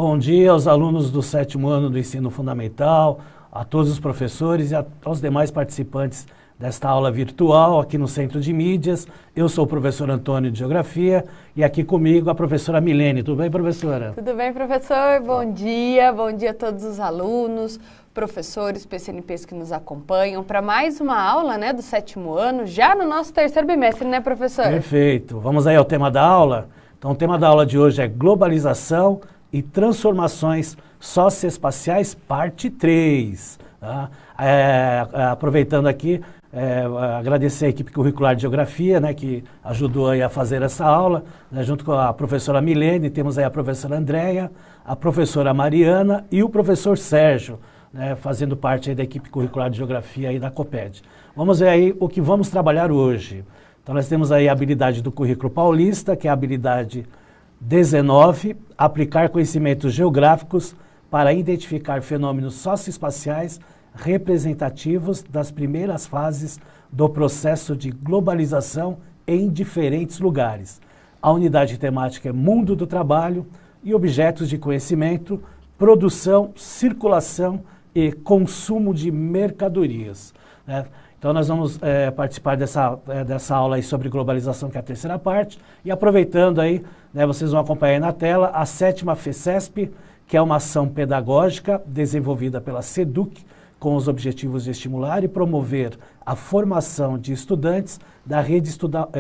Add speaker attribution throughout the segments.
Speaker 1: Bom dia aos alunos do 7º ano do ensino fundamental, a todos os professores e aos demais participantes desta aula virtual aqui no Centro de Mídias. Eu sou o professor Antônio de Geografia e aqui comigo a professora Milene. Tudo bem, professora?
Speaker 2: Tudo bem, professor? Bom dia a todos os alunos, professores, PCNPs que nos acompanham para mais uma aula, né, do 7º ano, já no nosso 3º bimestre, né, professor?
Speaker 1: Perfeito. Vamos aí ao tema da aula. Então, o tema da aula de hoje é globalização e transformações socioespaciais, parte 3. Tá? Aproveitando aqui, agradecer a equipe curricular de Geografia, né, que ajudou aí a fazer essa aula, né, junto com a professora Milene, temos aí a professora Andréia, a professora Mariana e o professor Sérgio, né, fazendo parte aí da equipe curricular de Geografia aí da COPED. Vamos ver aí o que vamos trabalhar hoje. Então, nós temos aí a habilidade do currículo paulista, que é a habilidade 19, aplicar conhecimentos geográficos para identificar fenômenos socioespaciais representativos das primeiras fases do processo de globalização em diferentes lugares. A unidade temática é Mundo do Trabalho e objetos de conhecimento, produção, circulação e consumo de mercadorias, né? Então, nós vamos participar dessa aula aí sobre globalização, que é a terceira parte. E aproveitando aí, né, vocês vão acompanhar aí na tela a 7ª FECESP, que é uma ação pedagógica desenvolvida pela SEDUC, com os objetivos de estimular e promover a formação de estudantes da rede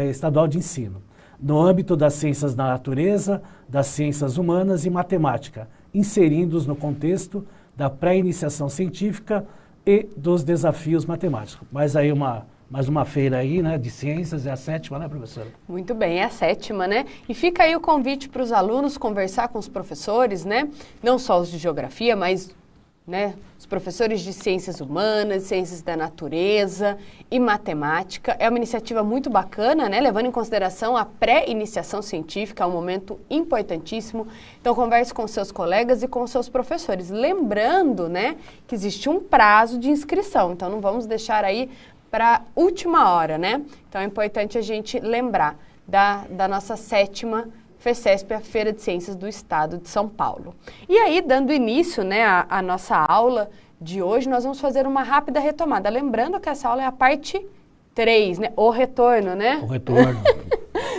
Speaker 1: estadual de ensino, no âmbito das ciências da natureza, das ciências humanas e matemática, inserindo-os no contexto da pré-iniciação científica e dos desafios matemáticos. Mais uma feira aí, né, de ciências, é a 7ª, né, professora?
Speaker 2: Muito bem, é a 7ª, né? E fica aí o convite para os alunos conversar com os professores, né? Não só os de geografia, mas, né, os professores de ciências humanas, ciências da natureza e matemática. É uma iniciativa muito bacana, né, levando em consideração a pré-iniciação científica, é um momento importantíssimo. Então, converse com seus colegas e com seus professores. Lembrando, né, que existe um prazo de inscrição, então não vamos deixar aí para última hora, né? Então, é importante a gente lembrar da nossa 7ª FECESP, a Feira de Ciências do Estado de São Paulo. E aí, dando início, né, à nossa aula de hoje, nós vamos fazer uma rápida retomada. Lembrando que essa aula é a parte 3, né? O retorno, né?
Speaker 1: O retorno.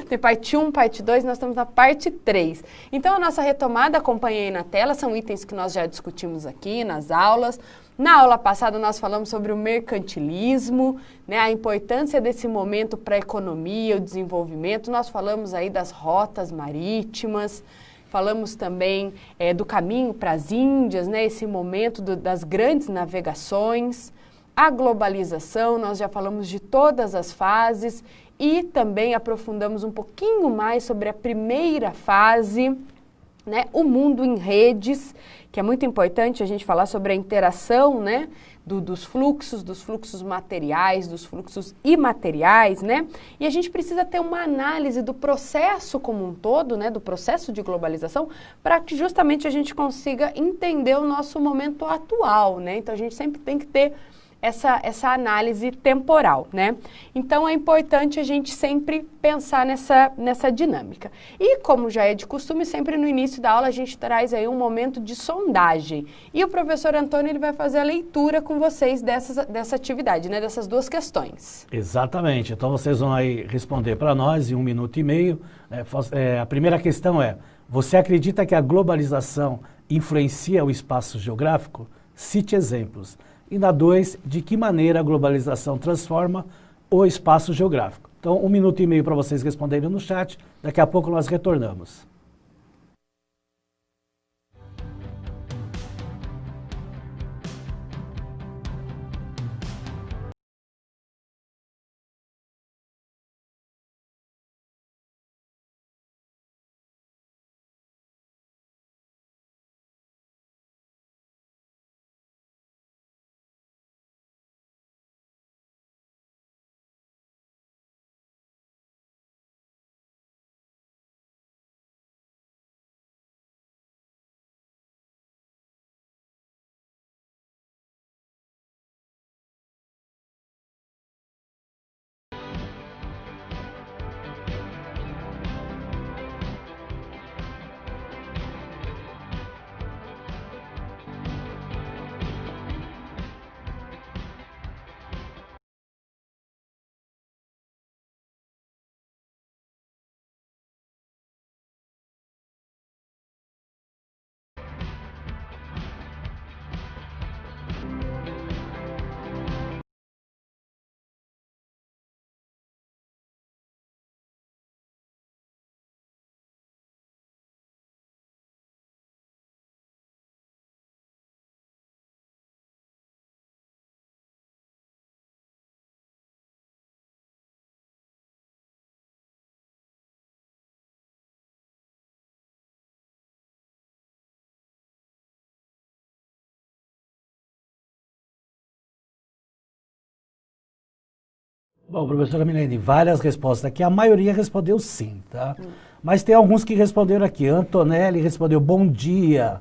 Speaker 2: Tem parte 1, parte 2, nós estamos na parte 3. Então, a nossa retomada, acompanhe aí na tela, são itens que nós já discutimos aqui nas aulas. Na aula passada, nós falamos sobre o mercantilismo, né, a importância desse momento para a economia, o desenvolvimento. Nós falamos aí das rotas marítimas, falamos também do caminho para as Índias, né, esse momento das grandes navegações, a globalização, nós já falamos de todas as fases e também aprofundamos um pouquinho mais sobre a primeira fase, né, o mundo em redes, que é muito importante a gente falar sobre a interação, né, dos fluxos materiais, dos fluxos imateriais, né? E a gente precisa ter uma análise do processo como um todo, né, do processo de globalização, para que justamente a gente consiga entender o nosso momento atual, né? Então a gente sempre tem que ter essa análise temporal, né? Então, é importante a gente sempre pensar nessa dinâmica. E, como já é de costume, sempre no início da aula a gente traz aí um momento de sondagem. E o professor Antônio ele vai fazer a leitura com vocês dessa atividade, né? Dessas duas questões.
Speaker 1: Exatamente. Então, vocês vão aí responder para nós em 1 minuto e meio. A primeira questão é: você acredita que a globalização influencia o espaço geográfico? Cite exemplos. E na 2, de que maneira a globalização transforma o espaço geográfico? Então, 1 minuto e meio para vocês responderem no chat. Daqui a pouco nós retornamos. Bom, professora Milene, várias respostas aqui. A maioria respondeu sim, tá? Mas tem alguns que responderam aqui. Antonelli respondeu bom dia.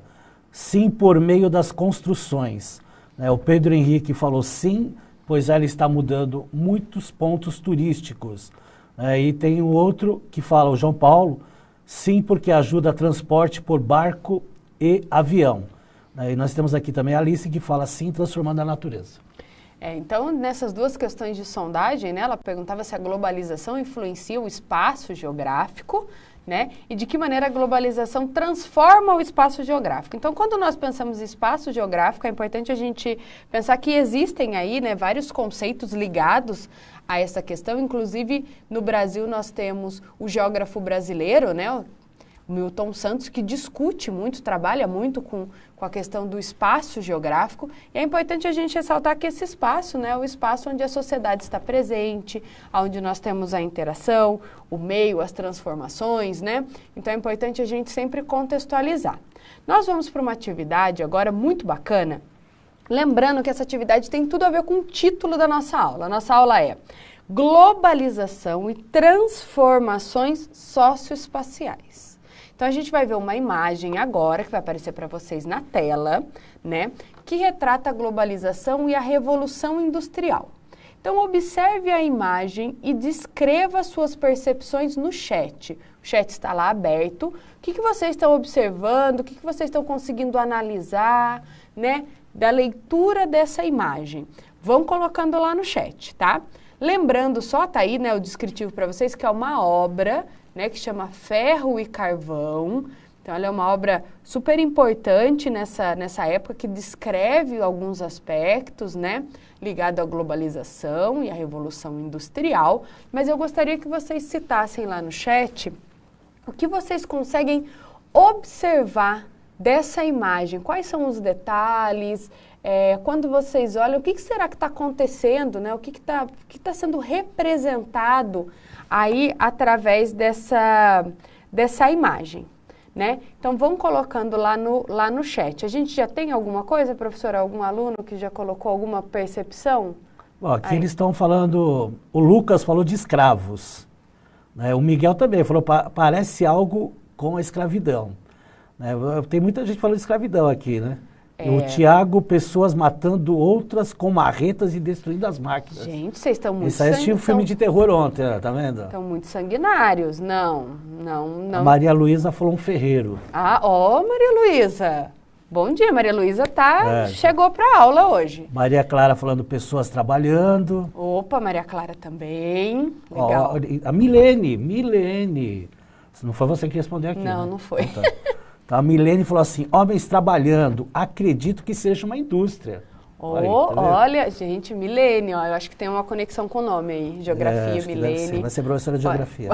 Speaker 1: Sim, por meio das construções. O Pedro Henrique falou sim, pois ela está mudando muitos pontos turísticos. E tem o outro que fala, o João Paulo, sim, porque ajuda a transporte por barco e avião. E nós temos aqui também a Alice que fala sim, transformando a natureza.
Speaker 2: Então, nessas duas questões de sondagem, né, ela perguntava se a globalização influencia o espaço geográfico, né, e de que maneira a globalização transforma o espaço geográfico. Então, quando nós pensamos em espaço geográfico, é importante a gente pensar que existem aí, né, vários conceitos ligados a essa questão. Inclusive, no Brasil, nós temos o geógrafo brasileiro, né, o Milton Santos, que discute muito, trabalha muito com a questão do espaço geográfico, e é importante a gente ressaltar que esse espaço, né, é o espaço onde a sociedade está presente, onde nós temos a interação, o meio, as transformações, né? Então é importante a gente sempre contextualizar. Nós vamos para uma atividade agora muito bacana, lembrando que essa atividade tem tudo a ver com o título da nossa aula. A nossa aula é Globalização e Transformações Socioespaciais. Então, a gente vai ver uma imagem agora, que vai aparecer para vocês na tela, né, que retrata a globalização e a revolução industrial. Então, observe a imagem e descreva suas percepções no chat. O chat está lá aberto. O que vocês estão observando, o que vocês estão conseguindo analisar, né, da leitura dessa imagem. Vão colocando lá no chat, tá? Lembrando só, tá aí, né, o descritivo para vocês, que é uma obra, né, que chama Ferro e Carvão. Então, ela é uma obra super importante nessa época, que descreve alguns aspectos, né, ligados à globalização e à Revolução Industrial. Mas eu gostaria que vocês citassem lá no chat o que vocês conseguem observar dessa imagem. Quais são os detalhes? Quando vocês olham, o que será que está acontecendo, né? O que está sendo representado aí através dessa imagem, né? Então, vão colocando lá no chat. A gente já tem alguma coisa, professora? Algum aluno que já colocou alguma percepção?
Speaker 1: Bom, aqui eles estão falando, o Lucas falou de escravos, né? O Miguel também falou, parece algo com a escravidão. Né? Tem muita gente falando de escravidão aqui, né? O Tiago, pessoas matando outras com marretas e destruindo as máquinas.
Speaker 2: Gente, vocês estão muito...
Speaker 1: Isso aí assistiu um filme de terror ontem, tá vendo?
Speaker 2: Estão muito sanguinários. Não.
Speaker 1: A Maria Luísa falou um ferreiro.
Speaker 2: Maria Luísa. Bom dia, Maria Luísa chegou para a aula hoje.
Speaker 1: Maria Clara falando pessoas trabalhando.
Speaker 2: Opa, Maria Clara também. Legal.
Speaker 1: A Milene. Não foi você que respondeu aqui,
Speaker 2: Não,
Speaker 1: né?
Speaker 2: não foi.
Speaker 1: Então, a Milene falou assim, homens trabalhando, acredito que seja uma indústria.
Speaker 2: Olha, gente, Milene, eu acho que tem uma conexão com o nome aí, geografia, Milene.
Speaker 1: Vai ser professora de geografia.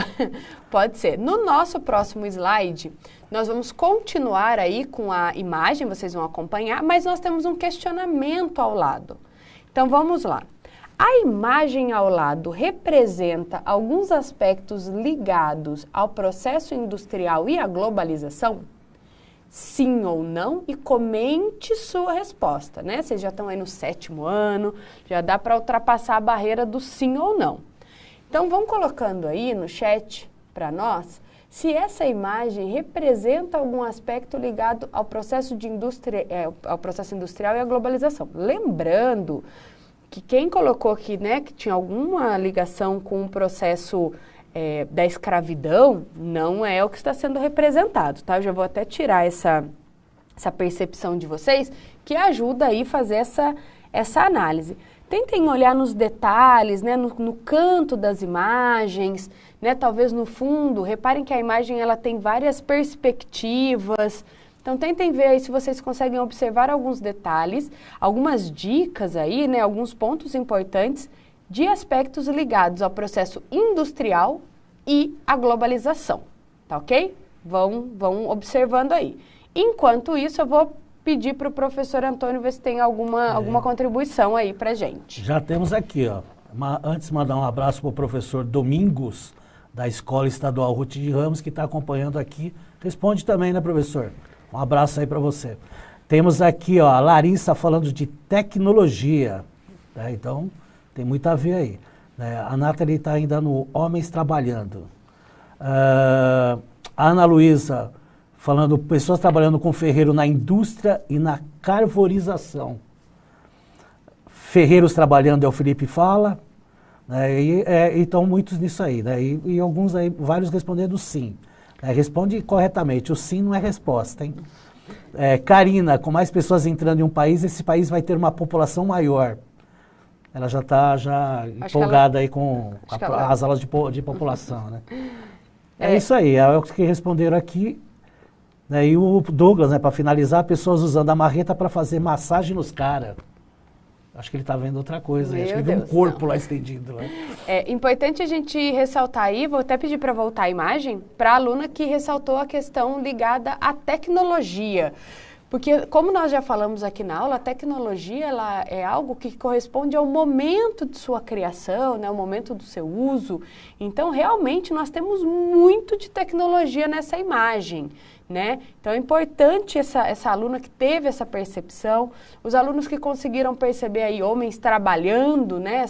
Speaker 2: Pode ser. No nosso próximo slide, nós vamos continuar aí com a imagem, vocês vão acompanhar, mas nós temos um questionamento ao lado. Então, vamos lá. A imagem ao lado representa alguns aspectos ligados ao processo industrial e à globalização? Sim ou não, e comente sua resposta, né? Vocês já estão aí no 7º ano, já dá para ultrapassar a barreira do sim ou não. Então, vão colocando aí no chat para nós se essa imagem representa algum aspecto ligado ao processo ao processo industrial e à globalização. Lembrando que quem colocou aqui, né, que tinha alguma ligação com o processo da escravidão, não é o que está sendo representado, tá? Eu já vou até tirar essa percepção de vocês, que ajuda aí a fazer essa análise. Tentem olhar nos detalhes, né, no canto das imagens, né, talvez no fundo. Reparem que a imagem ela tem várias perspectivas. Então, tentem ver aí se vocês conseguem observar alguns detalhes, algumas dicas aí, né, alguns pontos importantes de aspectos ligados ao processo industrial e à globalização, tá ok? Vão observando aí. Enquanto isso, eu vou pedir para o professor Antônio ver se tem alguma contribuição aí para gente.
Speaker 1: Já temos aqui, ó. Antes, mandar um abraço para o professor Domingos, da Escola Estadual Ruth de Ramos, que está acompanhando aqui. Responde também, né, professor? Um abraço aí para você. Temos aqui, ó, a Larissa falando de tecnologia. Então, tem muito a ver aí. né? A Nathalie está ainda no Homens Trabalhando. A Ana Luísa falando pessoas trabalhando com ferreiro na indústria e na carvorização. Ferreiros trabalhando é o Felipe fala, né? E estão muitos nisso aí, né? E alguns aí, vários respondendo sim. Responde corretamente, o sim não é resposta, hein? Karina, com mais pessoas entrando em um país, esse país vai ter uma população maior. Ela já está empolgada aí com as aulas de população, né? É isso aí, é o que responderam aqui. Né? E o Douglas, né, para finalizar, pessoas usando a marreta para fazer massagem nos caras. Acho que ele está vendo outra coisa, acho que ele viu um corpo lá estendido. Né?
Speaker 2: É importante a gente ressaltar aí, vou até pedir para voltar a imagem, para a aluna que ressaltou a questão ligada à tecnologia. Porque, como nós já falamos aqui na aula, a tecnologia ela é algo que corresponde ao momento de sua criação, né, ao momento do seu uso. Então, realmente, nós temos muito de tecnologia nessa imagem. Né? Então, é importante essa aluna que teve essa percepção, os alunos que conseguiram perceber aí homens trabalhando, né,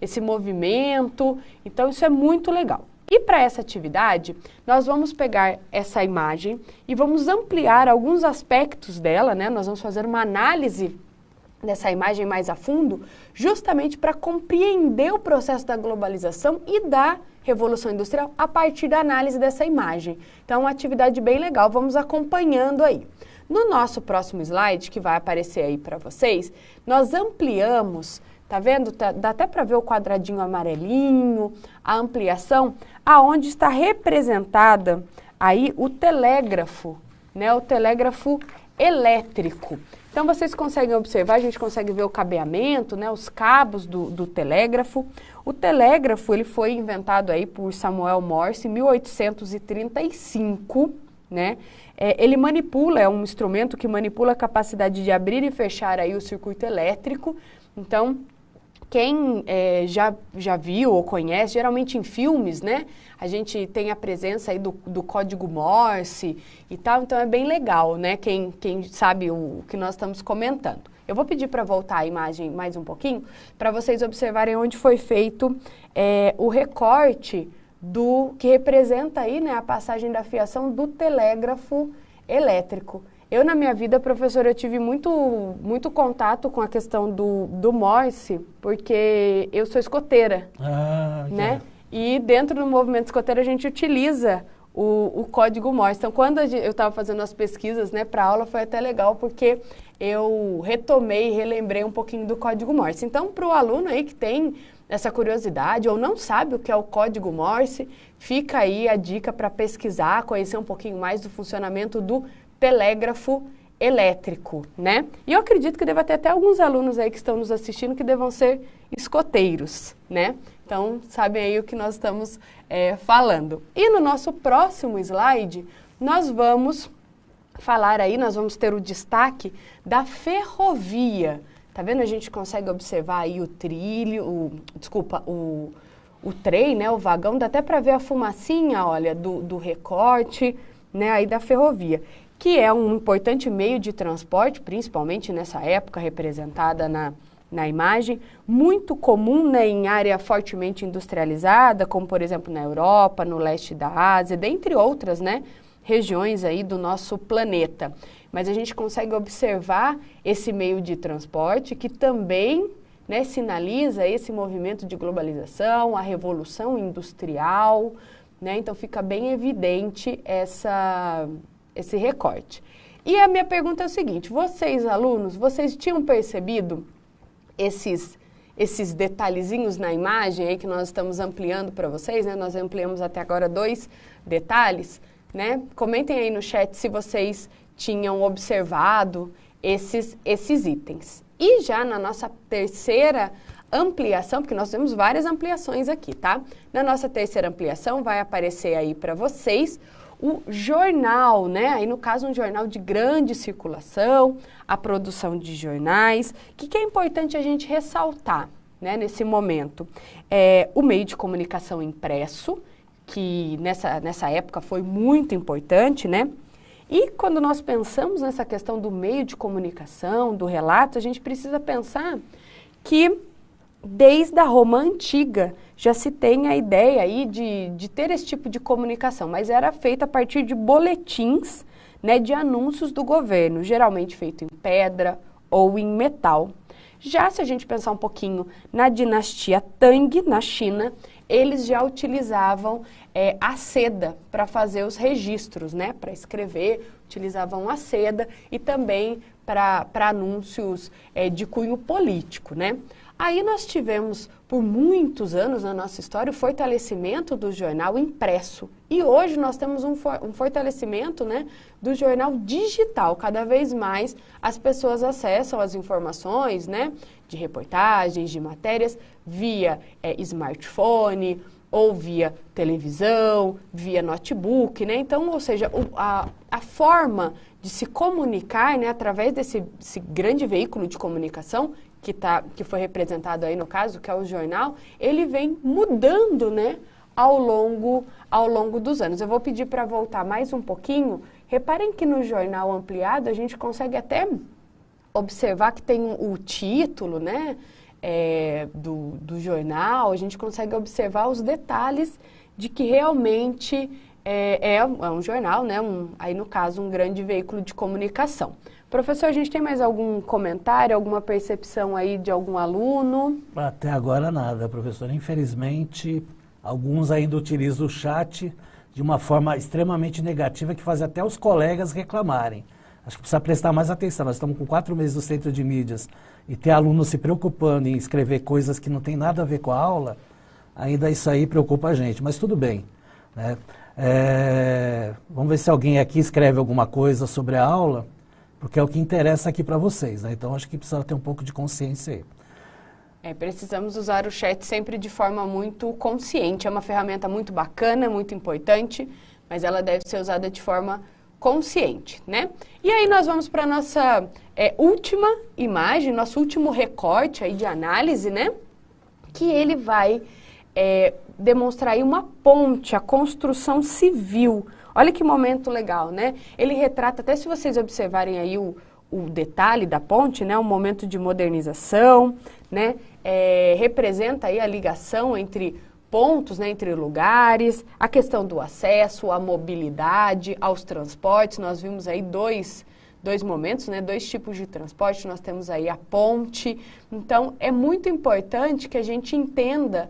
Speaker 2: esse movimento. Então, isso é muito legal. E para essa atividade, nós vamos pegar essa imagem e vamos ampliar alguns aspectos dela, né? Nós vamos fazer uma análise dessa imagem mais a fundo, justamente para compreender o processo da globalização e da Revolução Industrial a partir da análise dessa imagem. Então, é uma atividade bem legal, vamos acompanhando aí. No nosso próximo slide, que vai aparecer aí para vocês, nós ampliamos, tá vendo? Dá até para ver o quadradinho amarelinho, a ampliação, aonde está representada aí o telégrafo, né? O telégrafo elétrico. Então, vocês conseguem observar, a gente consegue ver o cabeamento, né, os cabos do telégrafo. O telégrafo, ele foi inventado aí por Samuel Morse em 1835, né? Ele manipula, é um instrumento que manipula a capacidade de abrir e fechar aí o circuito elétrico. Então, quem já viu ou conhece, geralmente em filmes, né? A gente tem a presença aí do código Morse e tal, então é bem legal, né? Quem sabe o que nós estamos comentando. Eu vou pedir para voltar a imagem mais um pouquinho, para vocês observarem onde foi feito o recorte que representa aí, né, a passagem da fiação do telégrafo elétrico. Eu, na minha vida, professora, eu tive muito contato com a questão do Morse, porque eu sou escoteira, né? E dentro do movimento escoteiro a gente utiliza o código Morse. Então, quando eu estava fazendo as pesquisas, né, para a aula, foi até legal, porque eu retomei e relembrei um pouquinho do código Morse. Então, para o aluno aí que tem essa curiosidade ou não sabe o que é o código Morse, fica aí a dica para pesquisar, conhecer um pouquinho mais do funcionamento do telégrafo elétrico, né? E eu acredito que deva ter até alguns alunos aí que estão nos assistindo que devam ser escoteiros, né? Então, sabem aí o que nós estamos falando. E no nosso próximo slide, nós vamos falar aí, nós vamos ter o destaque da ferrovia. Tá vendo? A gente consegue observar aí o trilho, o trem, né? O vagão, dá até para ver a fumacinha, olha, do recorte, né? Aí da ferrovia, que é um importante meio de transporte, principalmente nessa época representada na imagem, muito comum, né, em área fortemente industrializada, como por exemplo na Europa, no leste da Ásia, dentre outras, né, regiões aí do nosso planeta. Mas a gente consegue observar esse meio de transporte que também, né, sinaliza esse movimento de globalização, a revolução industrial, né, então fica bem evidente esse recorte. E a minha pergunta é o seguinte, vocês alunos, vocês tinham percebido esses detalhezinhos na imagem aí que nós estamos ampliando para vocês, né? Nós ampliamos até agora 2 detalhes, né? Comentem aí no chat se vocês tinham observado esses itens. E já na nossa terceira ampliação, porque nós temos várias ampliações aqui, tá? Na nossa terceira ampliação vai aparecer aí para vocês o jornal, né? Aí no caso um jornal de grande circulação, a produção de jornais. O que é importante a gente ressaltar, né, nesse momento? O meio de comunicação impresso, que nessa época foi muito importante, né? E quando nós pensamos nessa questão do meio de comunicação, do relato, a gente precisa pensar que desde a Roma Antiga já se tem a ideia aí de ter esse tipo de comunicação, mas era feita a partir de boletins, né, de anúncios do governo, geralmente feito em pedra ou em metal. Já se a gente pensar um pouquinho na dinastia Tang, na China, eles já utilizavam a seda para fazer os registros, né, para escrever, utilizavam a seda e também para anúncios de cunho político, né. Aí nós tivemos, por muitos anos na nossa história, o fortalecimento do jornal impresso. E hoje nós temos um fortalecimento, né, do jornal digital. Cada vez mais as pessoas acessam as informações, né, de reportagens, de matérias, via smartphone, ou via televisão, via notebook, né? Então, ou seja, a forma de se comunicar, né, através desse grande veículo de comunicação, que foi representado aí no caso, que é o jornal, ele vem mudando, né, ao longo dos anos. Eu vou pedir para voltar mais um pouquinho. Reparem que no jornal ampliado a gente consegue até observar que tem o título, né, do jornal, a gente consegue observar os detalhes de que realmente é um jornal, né, aí no caso um grande veículo de comunicação. Professor, a gente tem mais algum comentário, alguma percepção aí de algum aluno?
Speaker 1: Até agora nada, professor. Infelizmente, alguns ainda utilizam o chat de uma forma extremamente negativa que faz até os colegas reclamarem. Acho que precisa prestar mais atenção. Nós estamos com 4 meses no centro de mídias e ter alunos se preocupando em escrever coisas que não tem nada a ver com a aula, ainda isso aí preocupa a gente, mas tudo bem, né? Vamos ver se alguém aqui escreve alguma coisa sobre a aula, porque é o que interessa aqui para vocês, né? Então acho que precisa ter um pouco de consciência aí.
Speaker 2: Precisamos usar o chat sempre de forma muito consciente. É uma ferramenta muito bacana, muito importante, mas ela deve ser usada de forma consciente, né? E aí nós vamos para a nossa última imagem, nosso último recorte aí de análise, né? Que ele vai demonstrar aí uma ponte, a construção civil. Olha que momento legal, né? Ele retrata, até se vocês observarem aí o detalhe da ponte, né? Um momento de modernização, né? Representa aí a ligação entre pontos, né, entre lugares, a questão do acesso, a mobilidade, aos transportes. Nós vimos aí dois momentos, né, 2 tipos de transporte. Nós temos aí a ponte. Então, é muito importante que a gente entenda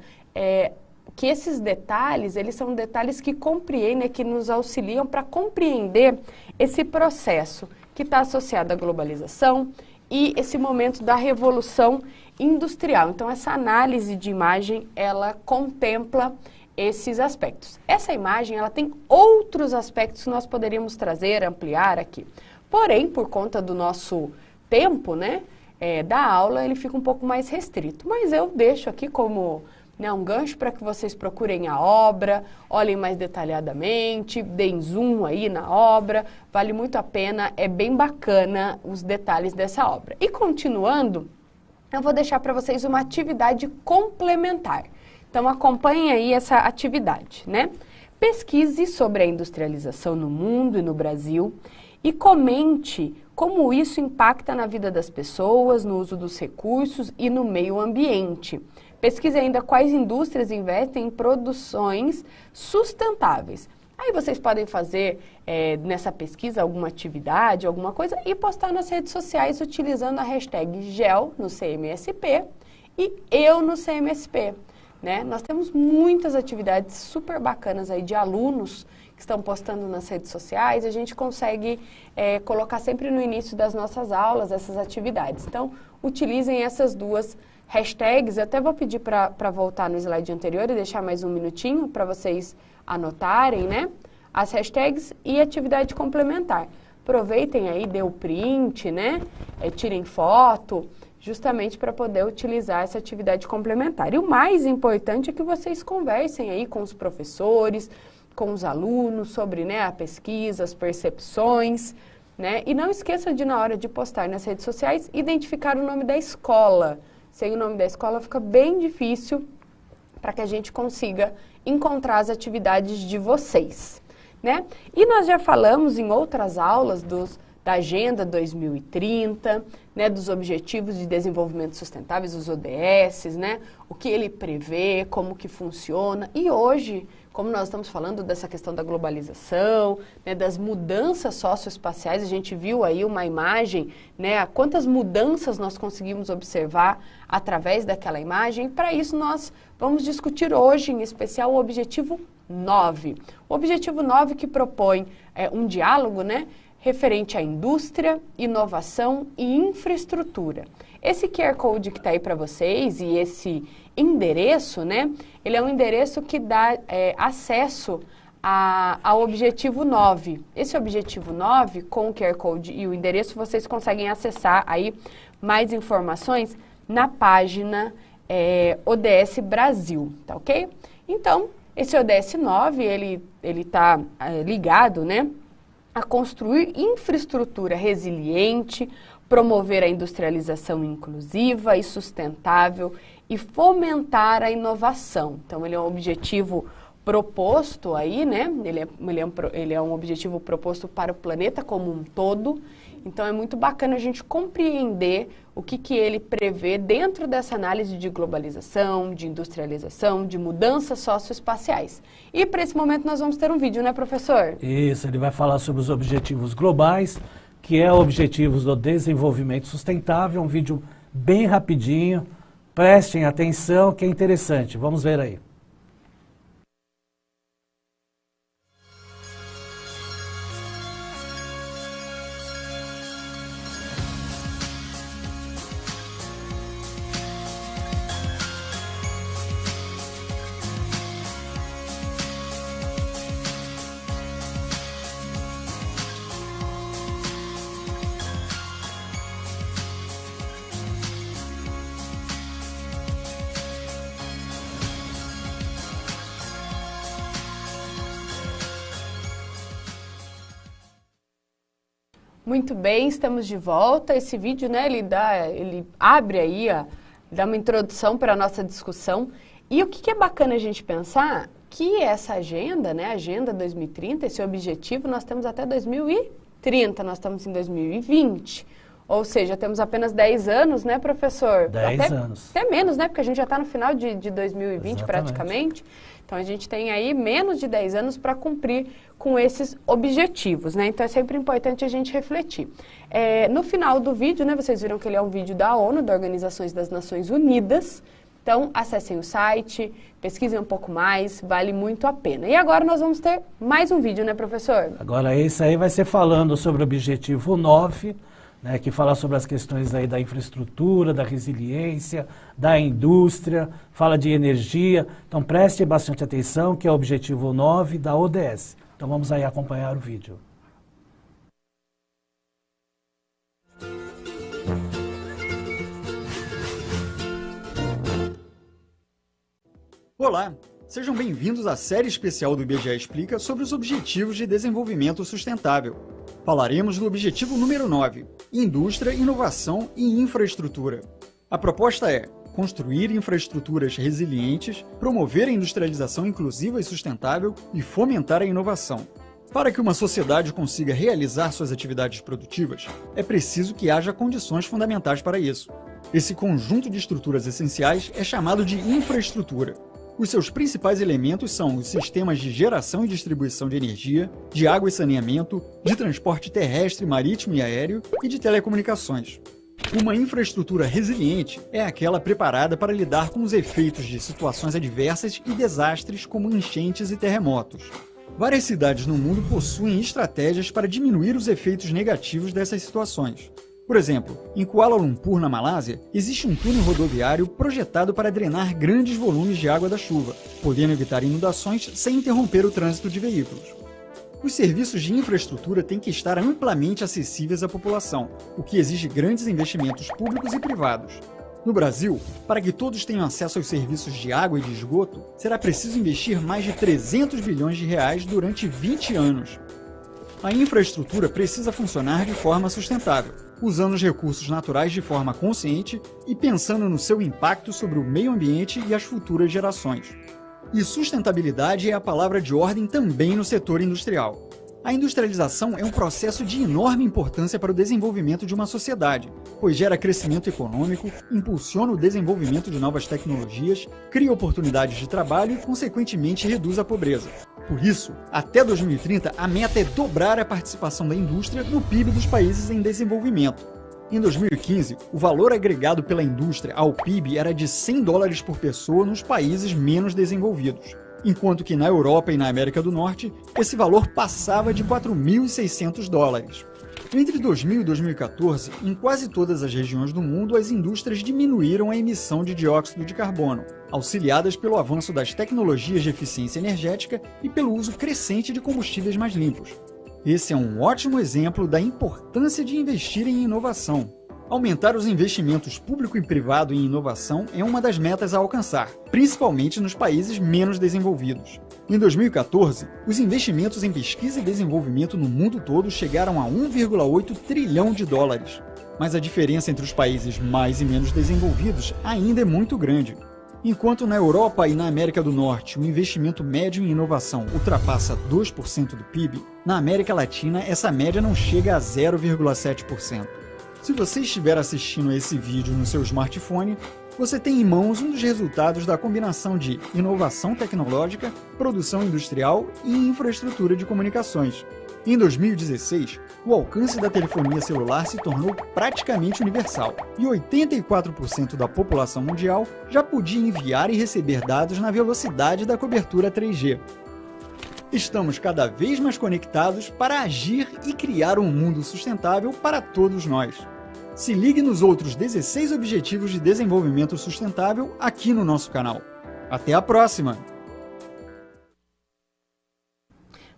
Speaker 2: que esses detalhes, eles são detalhes que compreendem, que nos auxiliam para compreender esse processo que está associado à globalização e esse momento da revolução industrial. Então, essa análise de imagem, ela contempla esses aspectos. Essa imagem, ela tem outros aspectos que nós poderíamos trazer, ampliar aqui. Porém, por conta do nosso tempo, né, da aula, ele fica um pouco mais restrito. Mas eu deixo aqui como um gancho para que vocês procurem a obra, olhem mais detalhadamente, deem zoom aí na obra, vale muito a pena, é bem bacana os detalhes dessa obra. E continuando, eu vou deixar para vocês uma atividade complementar. Então acompanhem aí essa atividade, né? Pesquise sobre a industrialização no mundo e no Brasil e comente como isso impacta na vida das pessoas, no uso dos recursos e no meio ambiente. Pesquise ainda quais indústrias investem em produções sustentáveis. Aí vocês podem fazer nessa pesquisa alguma atividade, alguma coisa e postar nas redes sociais utilizando a hashtag GEL no CMSP e eu no CMSP. Né? Nós temos muitas atividades super bacanas aí de alunos que estão postando nas redes sociais. A gente consegue colocar sempre no início das nossas aulas essas atividades. Então, utilizem essas 2 hashtags. Eu até vou pedir para voltar no slide anterior e deixar mais um minutinho para vocês anotarem, né? As hashtags e atividade complementar. Aproveitem aí, dê o print, né? Tirem foto, justamente para poder utilizar essa atividade complementar. E o mais importante é que vocês conversem aí com os professores, com os alunos sobre, né, a pesquisa, as percepções, né? E não esqueça de, na hora de postar nas redes sociais, identificar o nome da escola. Sem o nome da escola fica bem difícil para que a gente consiga encontrar as atividades de vocês, né? E nós já falamos em outras aulas da Agenda 2030, né, dos Objetivos de Desenvolvimento Sustentáveis, os ODS, né, o que ele prevê, como que funciona. E hoje, como nós estamos falando dessa questão da globalização, né, das mudanças socioespaciais, a gente viu aí uma imagem, né, quantas mudanças nós conseguimos observar através daquela imagem. Para isso nós vamos discutir hoje, em especial, o Objetivo 9. O Objetivo 9 que propõe um diálogo, né, referente à indústria, inovação e infraestrutura. Esse QR Code que está aí para vocês e esse endereço, né, ele é um endereço que dá acesso ao Objetivo 9. Esse Objetivo 9, com o QR Code e o endereço, vocês conseguem acessar aí mais informações na página ODS Brasil, tá ok? Então, esse ODS 9, ele está ligado, né, a construir infraestrutura resiliente, promover a industrialização inclusiva e sustentável e fomentar a inovação. Então, ele é um objetivo proposto aí, né? Ele é um objetivo proposto para o planeta como um todo. Então, é muito bacana a gente compreender o que ele prevê dentro dessa análise de globalização, de industrialização, de mudanças socioespaciais. E para esse momento nós vamos ter um vídeo, né, professor?
Speaker 1: Isso, ele vai falar sobre os objetivos globais, que é Objetivos do Desenvolvimento Sustentável, um vídeo bem rapidinho. Prestem atenção, que é interessante. Vamos ver aí.
Speaker 2: Muito bem, estamos de volta. Esse vídeo, né, ele abre aí, dá uma introdução para a nossa discussão. E o que é bacana a gente pensar que essa agenda, né, Agenda 2030, esse objetivo, nós temos até 2030, nós estamos em 2020. Ou seja, temos apenas 10 anos, né, professor?
Speaker 1: 10 anos.
Speaker 2: Até menos, né, porque a gente já está no final de 2020
Speaker 1: Exatamente.
Speaker 2: praticamente. Então, a gente tem aí menos de 10 anos para cumprir com esses objetivos, né? Então, é sempre importante a gente refletir. No final do vídeo, né, vocês viram que ele é um vídeo da ONU, da Organização das Nações Unidas. Então, acessem o site, pesquisem um pouco mais, vale muito a pena. E agora nós vamos ter mais um vídeo, né, professor?
Speaker 1: Agora, esse aí vai ser falando sobre o Objetivo 9, né, que fala sobre as questões aí da infraestrutura, da resiliência, da indústria, fala de energia. Então prestem bastante atenção, que é o Objetivo 9 da ODS. Então vamos aí acompanhar o vídeo.
Speaker 3: Olá, sejam bem-vindos à série especial do IBGE Explica sobre os Objetivos de Desenvolvimento Sustentável. Falaremos do objetivo número 9, Indústria, Inovação e Infraestrutura. A proposta é construir infraestruturas resilientes, promover a industrialização inclusiva e sustentável e fomentar a inovação. Para que uma sociedade consiga realizar suas atividades produtivas, é preciso que haja condições fundamentais para isso. Esse conjunto de estruturas essenciais é chamado de infraestrutura. Os seus principais elementos são os sistemas de geração e distribuição de energia, de água e saneamento, de transporte terrestre, marítimo e aéreo e de telecomunicações. Uma infraestrutura resiliente é aquela preparada para lidar com os efeitos de situações adversas e desastres como enchentes e terremotos. Várias cidades no mundo possuem estratégias para diminuir os efeitos negativos dessas situações. Por exemplo, em Kuala Lumpur, na Malásia, existe um túnel rodoviário projetado para drenar grandes volumes de água da chuva, podendo evitar inundações sem interromper o trânsito de veículos. Os serviços de infraestrutura têm que estar amplamente acessíveis à população, o que exige grandes investimentos públicos e privados. No Brasil, para que todos tenham acesso aos serviços de água e de esgoto, será preciso investir mais de 300 bilhões de reais durante 20 anos. A infraestrutura precisa funcionar de forma sustentável, usando os recursos naturais de forma consciente e pensando no seu impacto sobre o meio ambiente e as futuras gerações. E sustentabilidade é a palavra de ordem também no setor industrial. A industrialização é um processo de enorme importância para o desenvolvimento de uma sociedade, pois gera crescimento econômico, impulsiona o desenvolvimento de novas tecnologias, cria oportunidades de trabalho e, consequentemente, reduz a pobreza. Por isso, até 2030, a meta é dobrar a participação da indústria no PIB dos países em desenvolvimento. Em 2015, o valor agregado pela indústria ao PIB era de $100 por pessoa nos países menos desenvolvidos, enquanto que na Europa e na América do Norte, esse valor passava de $4.600. Entre 2000 e 2014, em quase todas as regiões do mundo, as indústrias diminuíram a emissão de dióxido de carbono, auxiliadas pelo avanço das tecnologias de eficiência energética e pelo uso crescente de combustíveis mais limpos. Esse é um ótimo exemplo da importância de investir em inovação. Aumentar os investimentos público e privado em inovação é uma das metas a alcançar, principalmente nos países menos desenvolvidos. Em 2014, os investimentos em pesquisa e desenvolvimento no mundo todo chegaram a $1,8 trilhão. Mas a diferença entre os países mais e menos desenvolvidos ainda é muito grande. Enquanto na Europa e na América do Norte o investimento médio em inovação ultrapassa 2% do PIB, na América Latina essa média não chega a 0,7%. Se você estiver assistindo a esse vídeo no seu smartphone, você tem em mãos um dos resultados da combinação de inovação tecnológica, produção industrial e infraestrutura de comunicações. Em 2016, o alcance da telefonia celular se tornou praticamente universal e 84% da população mundial já podia enviar e receber dados na velocidade da cobertura 3G. Estamos cada vez mais conectados para agir e criar um mundo sustentável para todos nós. Se ligue nos outros 16 Objetivos de Desenvolvimento Sustentável aqui no nosso canal. Até a próxima!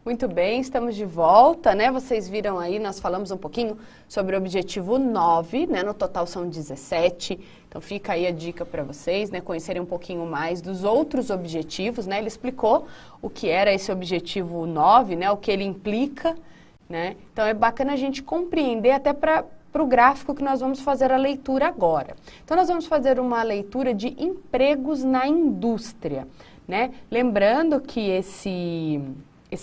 Speaker 2: Muito bem, estamos de volta, né? Vocês viram aí, nós falamos um pouquinho sobre o objetivo 9, né? No total são 17. Então fica aí a dica para vocês, né? Conhecerem um pouquinho mais dos outros objetivos, né? Ele explicou o que era esse objetivo 9, né? O que ele implica, né? Então é bacana a gente compreender até para o gráfico que nós vamos fazer a leitura agora. Então nós vamos fazer uma leitura de empregos na indústria, né? Lembrando que esse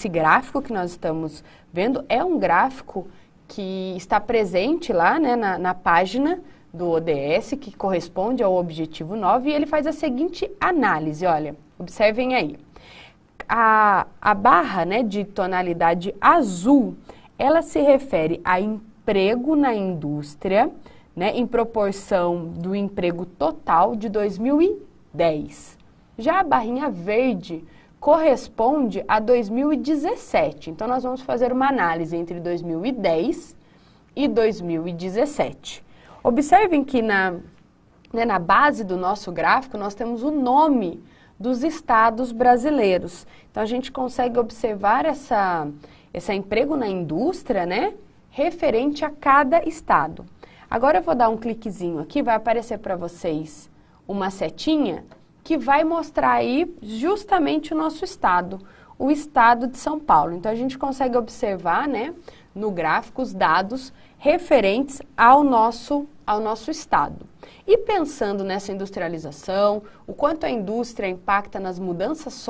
Speaker 2: gráfico que nós estamos vendo é um gráfico que está presente lá, né, na página do ODS, que corresponde ao objetivo 9, e ele faz a seguinte análise, olha, observem aí. A barra, né, de tonalidade azul, ela se refere a emprego na indústria, né, em proporção do emprego total de 2010. Já a barrinha verde corresponde a 2017. Então, nós vamos fazer uma análise entre 2010 e 2017. Observem que na base do nosso gráfico, nós temos o nome dos estados brasileiros. Então, a gente consegue observar esse emprego na indústria, né, referente a cada estado. Agora, eu vou dar um cliquezinho aqui, vai aparecer para vocês uma setinha que vai mostrar aí justamente o nosso estado, o estado de São Paulo. Então, a gente consegue observar, né, no gráfico os dados referentes ao nosso estado. E pensando nessa industrialização, o quanto a indústria impacta nas mudanças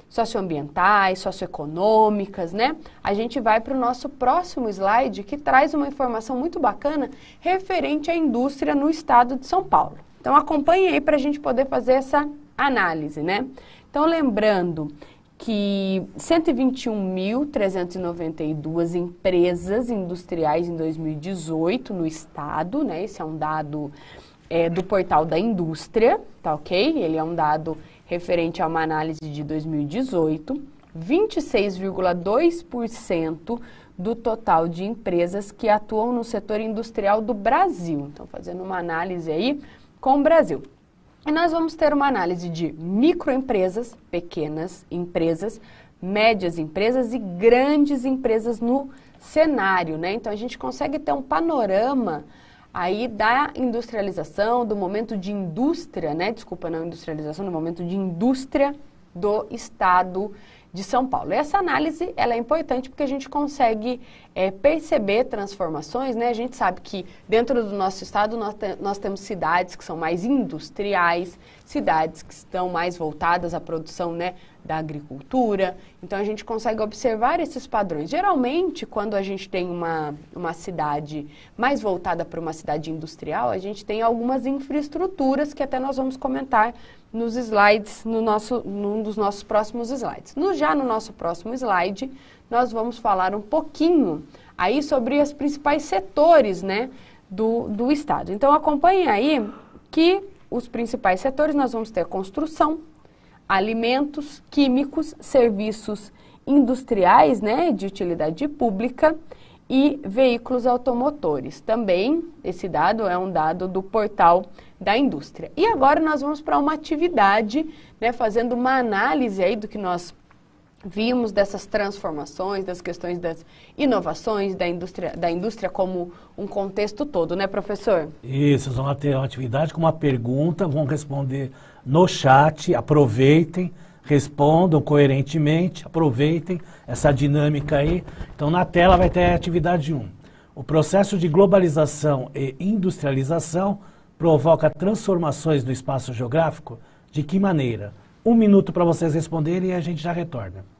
Speaker 2: socioambientais, socioeconômicas, né? A gente vai para o nosso próximo slide, que traz uma informação muito bacana referente à indústria no estado de São Paulo. Então, acompanhe aí para a gente poder fazer essa análise, né? Então, lembrando que 121.392 empresas industriais em 2018 no estado, né? Esse é um dado do portal da indústria, tá ok? Ele é um dado referente a uma análise de 2018. 26,2% do total de empresas que atuam no setor industrial do Brasil. Então, fazendo uma análise aí com o Brasil. E nós vamos ter uma análise de microempresas, pequenas empresas, médias empresas e grandes empresas no cenário, né? Então, a gente consegue ter um panorama aí da industrialização, do momento de indústria, né? Desculpa, não industrialização, do momento de indústria do estado de São Paulo. E essa análise, ela é importante porque a gente consegue perceber transformações, né? A gente sabe que dentro do nosso estado nós temos cidades que são mais industriais, cidades que estão mais voltadas à produção, né, da agricultura. Então, a gente consegue observar esses padrões. Geralmente, quando a gente tem uma cidade mais voltada para uma cidade industrial, a gente tem algumas infraestruturas que até nós vamos comentar nos slides, num dos nossos próximos slides. Já no nosso próximo slide, nós vamos falar um pouquinho aí sobre os principais setores, né, do Estado. Então, acompanhem aí que os principais setores nós vamos ter a construção, alimentos, químicos, serviços industriais, né, de utilidade pública e veículos automotores. Também, esse dado é um dado do portal da indústria. E agora nós vamos para uma atividade, né, fazendo uma análise aí do que nós vimos dessas transformações, das questões das inovações, da indústria como um contexto todo, né, professor?
Speaker 1: Isso, nós vamos ter uma atividade com uma pergunta, vão responder no chat, aproveitem, respondam coerentemente, aproveitem essa dinâmica aí. Então, na tela vai ter a atividade 1. O processo de globalização e industrialização provoca transformações no espaço geográfico? De que maneira? 1 minuto para vocês responderem e a gente já retorna.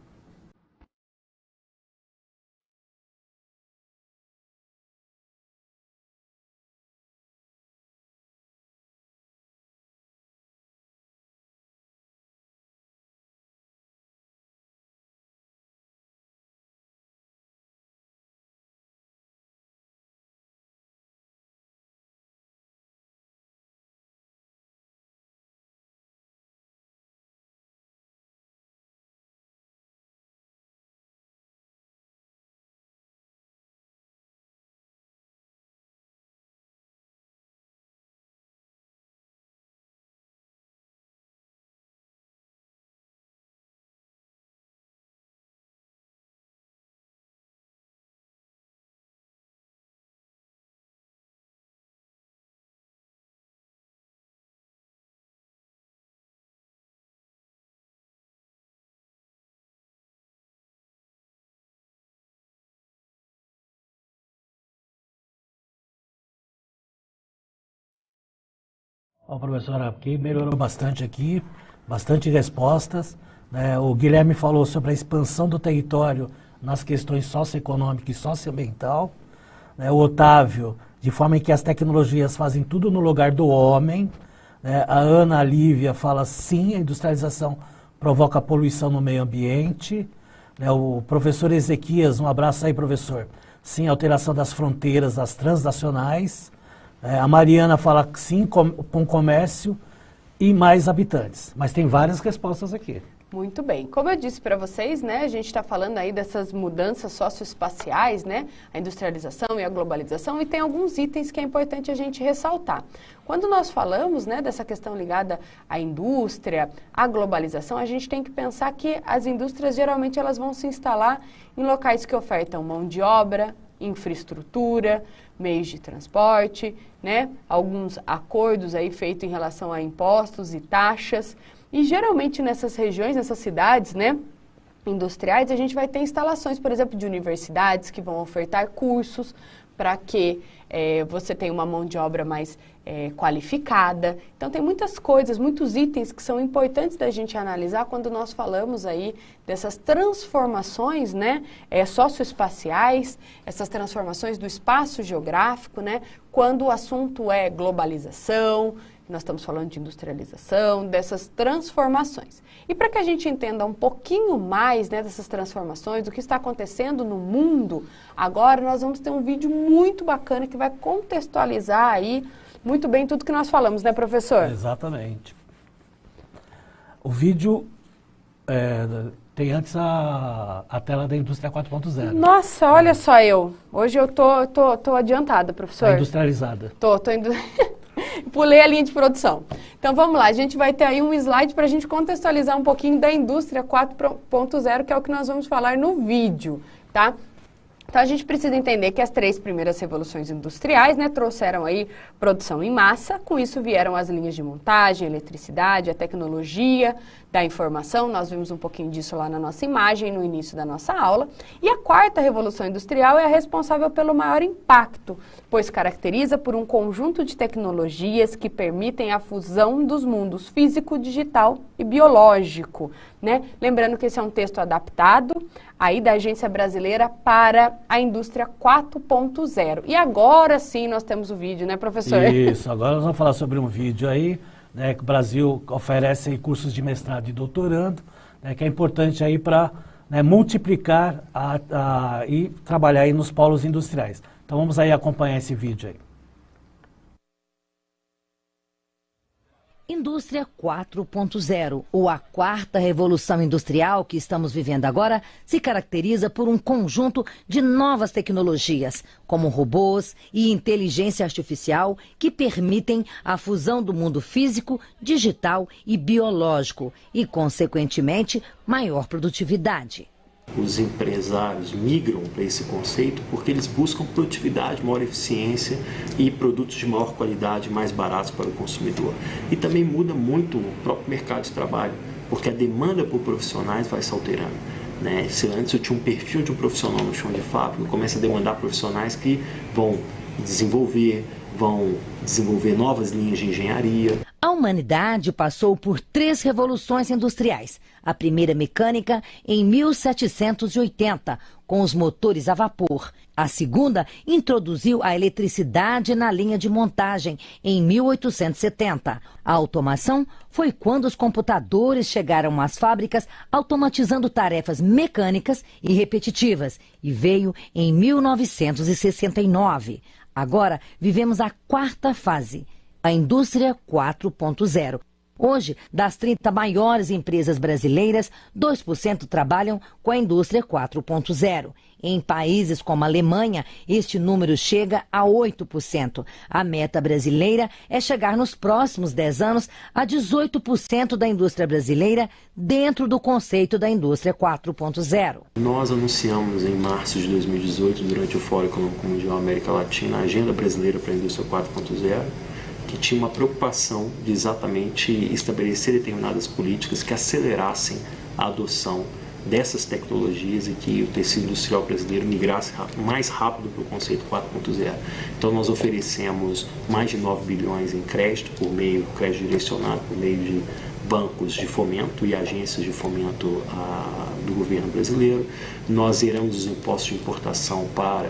Speaker 1: Ó, professora, aqui melhorou bastante aqui, bastante respostas, né? O Guilherme falou sobre a expansão do território nas questões socioeconômicas e socioambiental, né? O Otávio, de forma em que as tecnologias fazem tudo no lugar do homem, né? A Ana Lívia fala sim, a industrialização provoca poluição no meio ambiente, né? O professor Ezequias, um abraço aí, professor. Sim, alteração das fronteiras, das transnacionais. A Mariana fala que sim, com comércio e mais habitantes. Mas tem várias respostas aqui.
Speaker 2: Muito bem. Como eu disse para vocês, né, a gente está falando aí dessas mudanças socioespaciais, né, a industrialização e a globalização, e tem alguns itens que é importante a gente ressaltar. Quando nós falamos, né, dessa questão ligada à indústria, à globalização, a gente tem que pensar que as indústrias geralmente elas vão se instalar em locais que ofertam mão de obra, infraestrutura, meios de transporte, né? Alguns acordos aí feitos em relação a impostos e taxas. E geralmente nessas regiões, nessas cidades, né, industriais, a gente vai ter instalações, por exemplo, de universidades que vão ofertar cursos para que você tenha uma mão de obra mais qualificada. Então, tem muitas coisas, muitos itens que são importantes da gente analisar quando nós falamos aí dessas transformações, né, socioespaciais, essas transformações do espaço geográfico, né, quando o assunto é globalização, nós estamos falando de industrialização, dessas transformações. E para que a gente entenda um pouquinho mais, né, dessas transformações, do que está acontecendo no mundo, agora nós vamos ter um vídeo muito bacana que vai contextualizar aí muito bem tudo que nós falamos, né, professor?
Speaker 1: Exatamente. O vídeo tem antes a tela da Indústria 4.0.
Speaker 2: Nossa, olha só eu. Hoje eu tô adiantada, professor.
Speaker 1: Tá industrializada.
Speaker 2: Tô Pulei a linha de produção. Então, vamos lá. A gente vai ter aí um slide para a gente contextualizar um pouquinho da Indústria 4.0, que é o que nós vamos falar no vídeo, tá? Então, a gente precisa entender que as 3 primeiras revoluções industriais, né, trouxeram aí produção em massa. Com isso vieram as linhas de montagem, a eletricidade, a tecnologia da informação. Nós vimos um pouquinho disso lá na nossa imagem, no início da nossa aula. E a 4ª revolução industrial é a responsável pelo maior impacto, pois caracteriza por um conjunto de tecnologias que permitem a fusão dos mundos físico, digital e biológico, né? Lembrando que esse é um texto adaptado aí da Agência Brasileira para a Indústria 4.0. E agora sim nós temos o vídeo, né, professor?
Speaker 1: Isso, agora nós vamos falar sobre um vídeo aí, né, que o Brasil oferece aí cursos de mestrado e doutorando, né, que é importante aí para, né, multiplicar e trabalhar aí nos polos industriais. Então vamos aí acompanhar esse vídeo aí.
Speaker 4: Indústria 4.0, ou a 4ª revolução industrial que estamos vivendo agora, se caracteriza por um conjunto de novas tecnologias, como robôs e inteligência artificial, que permitem a fusão do mundo físico, digital e biológico e, consequentemente, maior produtividade.
Speaker 5: Os empresários migram para esse conceito porque eles buscam produtividade, maior eficiência e produtos de maior qualidade, mais baratos para o consumidor. E também muda muito o próprio mercado de trabalho, porque a demanda por profissionais vai se alterando, né? Se antes eu tinha um perfil de um profissional no chão de fábrica, eu começo a demandar profissionais que vão desenvolver novas linhas de engenharia.
Speaker 4: A humanidade passou por 3 revoluções industriais. A primeira mecânica em 1780, com os motores a vapor. A segunda introduziu a eletricidade na linha de montagem em 1870. A automação foi quando os computadores chegaram às fábricas, automatizando tarefas mecânicas e repetitivas, e veio em 1969. Agora vivemos a 4ª fase, a indústria 4.0. Hoje, das 30 maiores empresas brasileiras, 2% trabalham com a indústria 4.0. Em países como a Alemanha, este número chega a 8%. A meta brasileira é chegar nos próximos 10 anos a 18% da indústria brasileira dentro do conceito da indústria 4.0.
Speaker 5: Nós anunciamos em março de 2018, durante o Fórum Econômico Mundial América Latina, a Agenda Brasileira para a Indústria 4.0, que tinha uma preocupação de exatamente estabelecer determinadas políticas que acelerassem a adoção dessas tecnologias e que o tecido industrial brasileiro migrasse mais rápido para o conceito 4.0. Então nós oferecemos mais de 9 bilhões em crédito crédito direcionado por meio de bancos de fomento e agências de fomento do governo brasileiro. Nós zeramos os impostos de importação para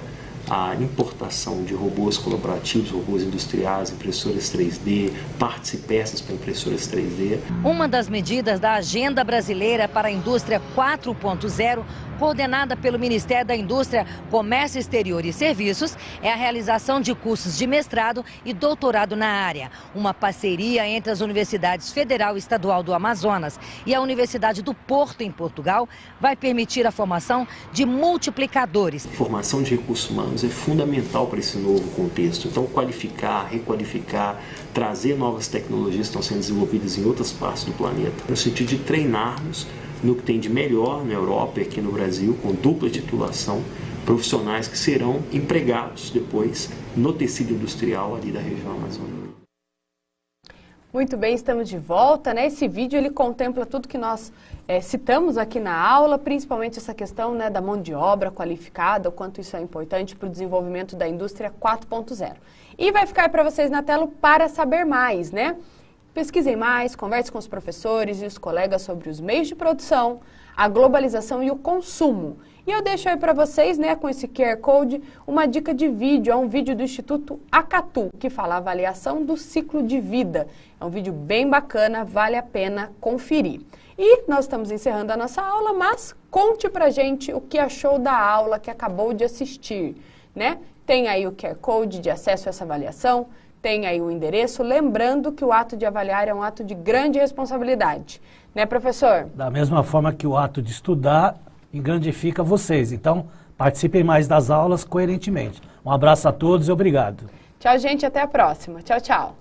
Speaker 5: a importação de robôs colaborativos, robôs industriais, impressoras 3D, partes e peças para impressoras 3D.
Speaker 4: Uma das medidas da Agenda Brasileira para a Indústria 4.0, coordenada pelo Ministério da Indústria, Comércio Exterior e Serviços, é a realização de cursos de mestrado e doutorado na área. Uma parceria entre as Universidades Federal e Estadual do Amazonas e a Universidade do Porto, em Portugal, vai permitir a formação de multiplicadores.
Speaker 5: Formação de recursos humanos é fundamental para esse novo contexto. Então, qualificar, requalificar, trazer novas tecnologias que estão sendo desenvolvidas em outras partes do planeta, no sentido de treinarmos no que tem de melhor na Europa e aqui no Brasil, com dupla titulação, profissionais que serão empregados depois no tecido industrial ali da região amazônica.
Speaker 2: Muito bem, estamos de volta, né? Esse vídeo ele contempla tudo que nós citamos aqui na aula, principalmente essa questão, né, da mão de obra qualificada, o quanto isso é importante para o desenvolvimento da indústria 4.0. E vai ficar para vocês na tela para saber mais, né? Pesquisem mais, converse com os professores e os colegas sobre os meios de produção, a globalização e o consumo. E eu deixo aí para vocês, né, com esse QR Code, uma dica de vídeo. É um vídeo do Instituto Acatu, que fala a avaliação do ciclo de vida. É um vídeo bem bacana, vale a pena conferir. E nós estamos encerrando a nossa aula, mas conte pra gente o que achou da aula que acabou de assistir, né? Tem aí o QR Code de acesso a essa avaliação, tem aí o endereço, lembrando que o ato de avaliar é um ato de grande responsabilidade. Né, professor?
Speaker 1: Da mesma forma que o ato de estudar engrandifica vocês. Então, participem mais das aulas coerentemente. Um abraço a todos e obrigado.
Speaker 2: Tchau, gente. Até a próxima. Tchau, tchau.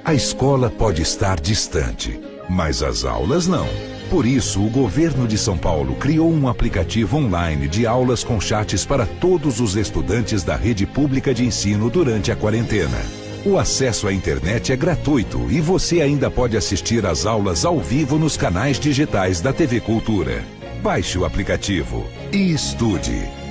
Speaker 6: A escola pode estar distante, mas as aulas não. Por isso, o governo de São Paulo criou um aplicativo online de aulas com chats para todos os estudantes da rede pública de ensino durante a quarentena. O acesso à internet é gratuito e você ainda pode assistir às aulas ao vivo nos canais digitais da TV Cultura. Baixe o aplicativo e estude.